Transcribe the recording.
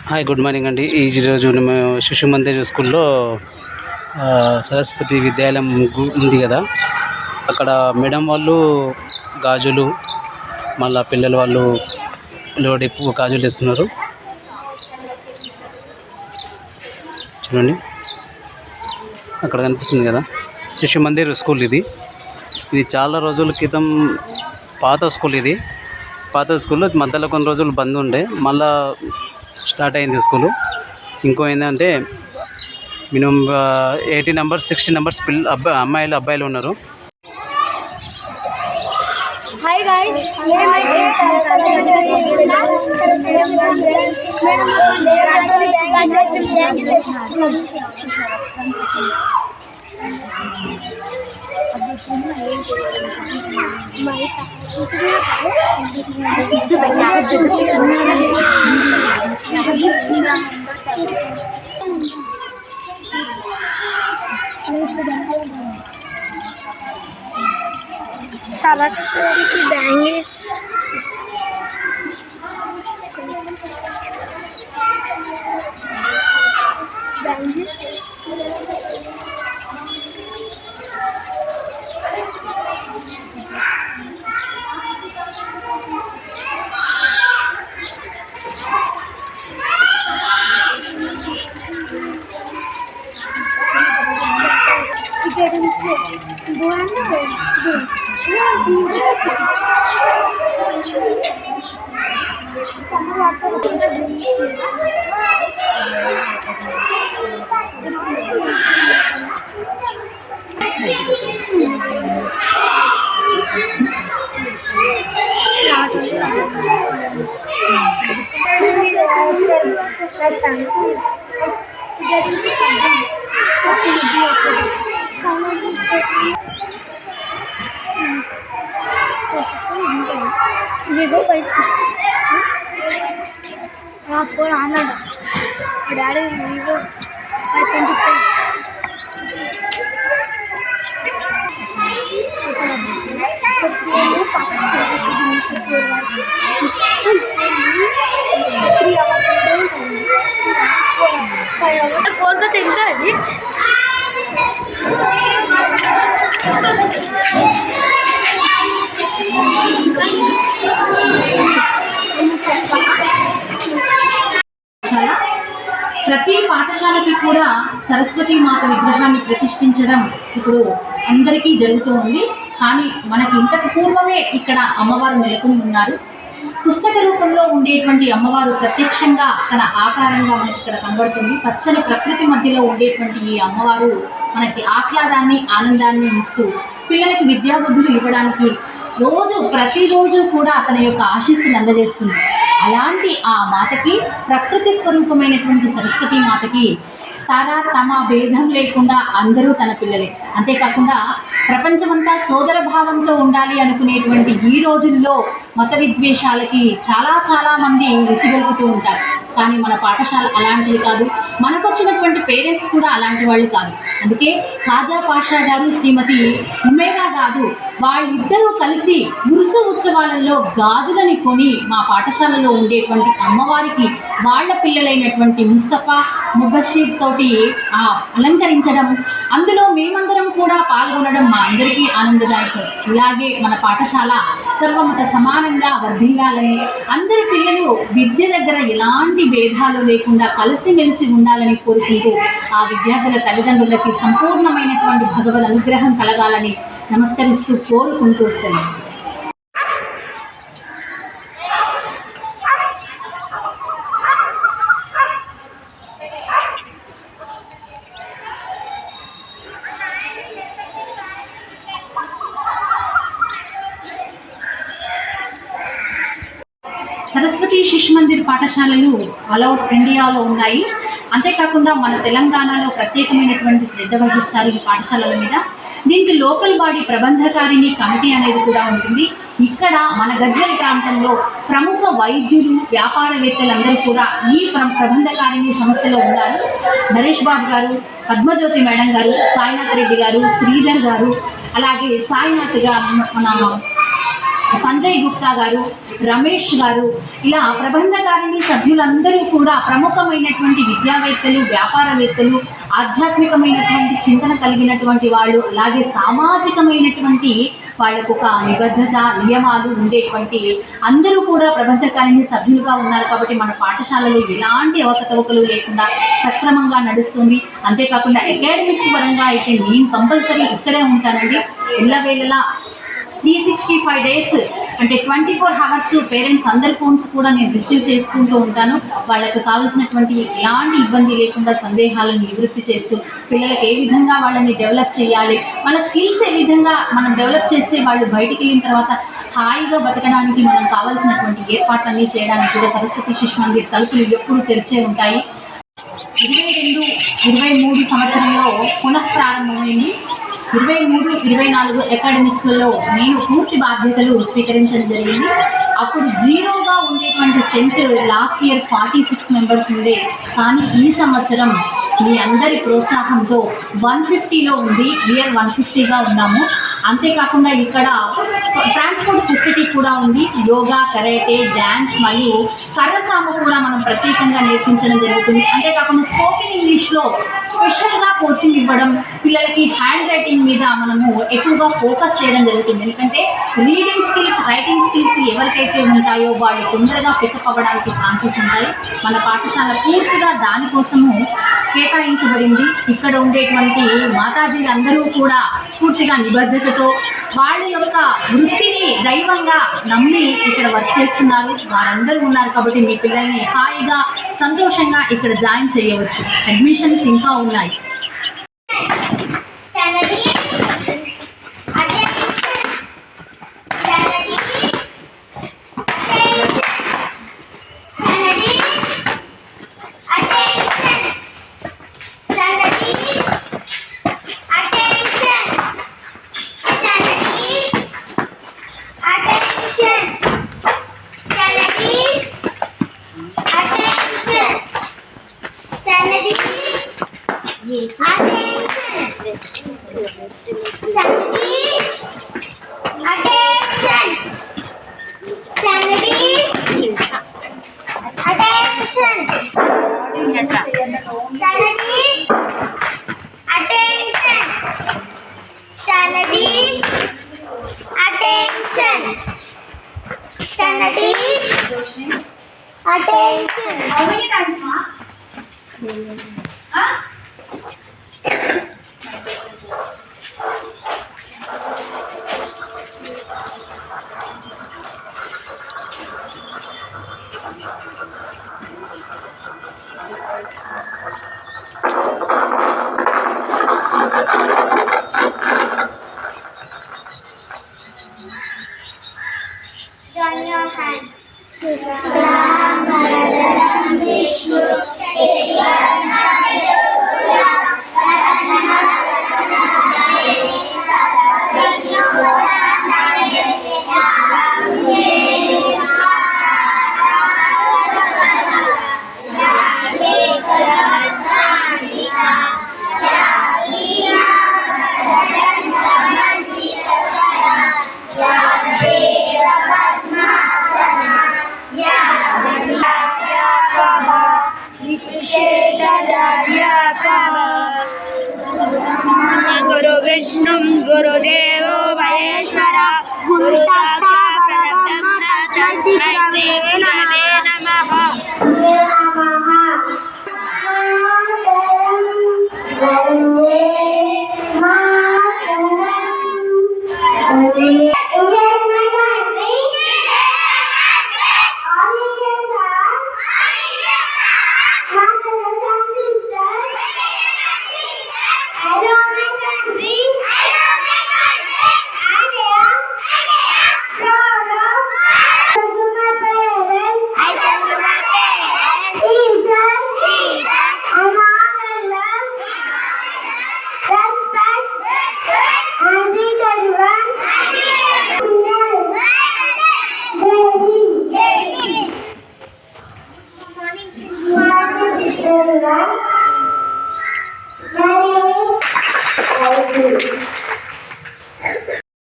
Hi, good morning అండి. ఈరోజు మేము శిశు మందిర్ స్కూల్లో సరస్వతి విద్యాలయం ఉంది కదా, అక్కడ మేడం వాళ్ళు గాజులు, మళ్ళీ పిల్లల వాళ్ళు లోడిప్పు గాజులు ఇస్తున్నారు. చూడండి, అక్కడ కనిపిస్తుంది కదా శిశు మందిర్ స్కూల్. ఇది చాలా రోజుల క్రితం పాత స్కూల్. ఇది పాత స్కూల్లో మధ్యలో కొన్ని రోజులు బంద్ ఉండే, మళ్ళా స్టార్ట్ అయింది స్కూలు. ఇంకో ఏంటంటే మినిమం 80 నంబర్స్ 60 నంబర్స్ అమ్మాయిలు అబ్బాయిలు ఉన్నారు. Hi guys, Saraswati bangles Vivo phone आना डैडी Vivo Y25 फोन का तिनका है ప్రతి పాఠశాలకి కూడా సరస్వతి మాత విగ్రహాన్ని ప్రతిష్ఠించడం ఇప్పుడు అందరికీ జరుగుతూ ఉంది. కానీ మనకి ఇంతకు పూర్వమే ఇక్కడ అమ్మవారు నెలకొని ఉన్నారు. పుస్తక రూపంలో ఉండేటువంటి అమ్మవారు ప్రత్యక్షంగా తన ఆకారంగా మనకి ఇక్కడ కనబడుతుంది. పచ్చని ప్రకృతి మధ్యలో ఉండేటువంటి ఈ అమ్మవారు మనకి ఆహ్లాదాన్ని, ఆనందాన్ని ఇస్తూ పిల్లలకి విద్యాబుద్ధులు ఇవ్వడానికి ప్రతిరోజు కూడా తన యొక్క ఆశీస్సులు అందజేస్తుంది. అలాంటి ఆ మాతకి, ప్రకృతి స్వరూపమైనటువంటి సరస్వతి మాతకి తమ భేదం లేకుండా అందరూ తన పిల్లలే. అంతేకాకుండా ప్రపంచమంతా సోదర భావంతో ఉండాలి అనుకునేటువంటి ఈ రోజుల్లో మత విద్వేషాలకి చాలా మంది విసిగొల్పుతూ ఉంటారు. కానీ మన పాఠశాల అలాంటిది కాదు. మనకు వచ్చినటువంటి పేరెంట్స్ కూడా అలాంటి వాళ్ళు కాదు. అందుకే ఖాజా పాషా గారు, శ్రీమతి ఉమేరా గారు వాళ్ళిద్దరూ కలిసి గురుసు ఉత్సవాలలో గాజులని కొని మా పాఠశాలలో ఉండేటువంటి అమ్మవారికి వాళ్ళ పిల్లలైనటువంటి ముస్తఫా, ముబషీర్ తోటి అలంకరించడం, అందులో మేమందరం కూడా పాల్గొనడం మా అందరికీ ఆనందదాయకం. ఇలాగే మన పాఠశాల సర్వమత సమానంగా వర్ధిల్లాలని, అందరి పిల్లలు విద్య దగ్గర ఎలాంటి భేదాలు లేకుండా కలిసిమెలిసి ఉండాలని కోరుకుంటూ ఆ విద్యార్థుల తల్లిదండ్రులకి సంపూర్ణమైనటువంటి భగవద్ అనుగ్రహం కలగాలని నమస్కరిస్తూ కోరుకుంటూ వస్తాను. సరస్వతి శిశు మందిర్ పాఠశాలలు ఆల్ ఓవర్ ఇండియాలో ఉన్నాయి. అంతేకాకుండా మన తెలంగాణలో ప్రత్యేకమైనటువంటి శ్రద్ధ వహిస్తారు ఈ పాఠశాలల మీద. దీనికి లోకల్ బాడీ ప్రబంధకారిణి కమిటీ అనేది కూడా ఉంటుంది. ఇక్కడ మన గజ్వేల్ ప్రాంతంలో ప్రముఖ వైద్యులు, వ్యాపారవేత్తలందరూ కూడా ఈ ప్రబంధకారిణి సంస్థలో ఉన్నారు. నరేష్ బాబు గారు, పద్మజ్యోతి మేడం గారు, సాయినాథ్ రెడ్డి గారు, శ్రీధర్ గారు, అలాగే సాయినాథ్ గారు, మన సంజయ్ గుప్తా గారు, రమేష్ గారు, ఇలా ప్రబంధకారిణి సభ్యులందరూ కూడా ప్రముఖమైనటువంటి విద్యావేత్తలు, వ్యాపారవేత్తలు, ఆధ్యాత్మికమైనటువంటి చింతన కలిగినటువంటి వాళ్ళు, అలాగే సామాజికమైనటువంటి వాళ్ళకు ఒక నిబద్ధత, నియమాలు ఉండేటువంటి అందరూ కూడా ప్రబంధకారిణి సభ్యులుగా ఉన్నారు. కాబట్టి మన పాఠశాలలో ఎలాంటి అవకతవకలు లేకుండా సక్రమంగా నడుస్తుంది. అంతేకాకుండా అకాడమిక్స్ పరంగా అయితే నేను కంపల్సరీ ఇక్కడే ఉంటానండి. ఎల్లవేళలా 365 days అంటే 24 hours పేరెంట్స్ అందరి ఫోన్స్ కూడా నేను రిసీవ్ చేసుకుంటూ ఉంటాను. వాళ్ళకు కావాల్సినటువంటి ఎలాంటి ఇబ్బంది లేకుండా సందేహాలను నివృత్తి చేస్తూ పిల్లలకు ఏ విధంగా వాళ్ళని డెవలప్ చేయాలి, వాళ్ళ స్కిల్స్ ఏ విధంగా మనం డెవలప్ చేస్తే వాళ్ళు బయటికి వెళ్ళిన తర్వాత హాయిగా బతకడానికి మనం కావాల్సినటువంటి ఏర్పాట్లన్నీ చేయడానికి కూడా సరస్వతి శిశు మందిర్ తలుపులు ఎప్పుడూ తెరిచే ఉంటాయి. 22-23 సంవత్సరంలో పునఃప్రారంభమైంది. 23-24 అకాడమిక్స్లలో నేను పూర్తి బాధ్యతలు స్వీకరించడం జరిగింది. అప్పుడు జీరోగా ఉండేటువంటి స్ట్రెంత్ లాస్ట్ ఇయర్ 46 మెంబర్స్ ఉండే, కానీ ఈ సంవత్సరం మీ అందరి ప్రోత్సాహంతో 150లో ఉంది. ఇయర్ 150గా ఉన్నాము. అంతేకాకుండా ఇక్కడ ట్రాన్స్పోర్ట్ ఫెసిలిటీ కూడా ఉంది. యోగా, కరాటే, డ్యాన్స్ మరియు కర్రసాము కూడా మనం ప్రత్యేకంగా నేర్పించడం జరుగుతుంది. అంతేకాకుండా స్పోకెన్ ఇంగ్లీష్లో స్పెషల్గా కోచింగ్ ఇవ్వడం, పిల్లలకి హ్యాండ్ రైటింగ్ మీద మనము ఎక్కువగా ఫోకస్ చేయడం జరుగుతుంది. ఎందుకంటే రీడింగ్ స్కిల్స్, రైటింగ్ స్కిల్స్ ఎవరికైతే ఉంటాయో వాళ్ళు తొందరగా పికప్ అవ్వడానికి ఛాన్సెస్ ఉంటాయి. మన పాఠశాల పూర్తిగా దానికోసము కేటాయించబడింది. ఇక్కడ ఉండేటువంటి మాతాజీలు అందరూ కూడా పూర్తిగా నిబద్ధతతో వాళ్ళ యొక్క వృత్తిని దైవంగా నమ్మి ఇక్కడ వర్క్ చేస్తున్నారు. వారందరూ ఉన్నారు కాబట్టి మీ పిల్లల్ని హాయిగా సంతోషంగా ఇక్కడ జాయిన్ చేయవచ్చు. అడ్మిషన్స్ ఇంకా ఉన్నాయి. Join your hands. गुरु विष्णु गुरुदेवो महेश्वरा गुरु साक्षात् परब्रह्म तस्मै श्री गुरवे नमः।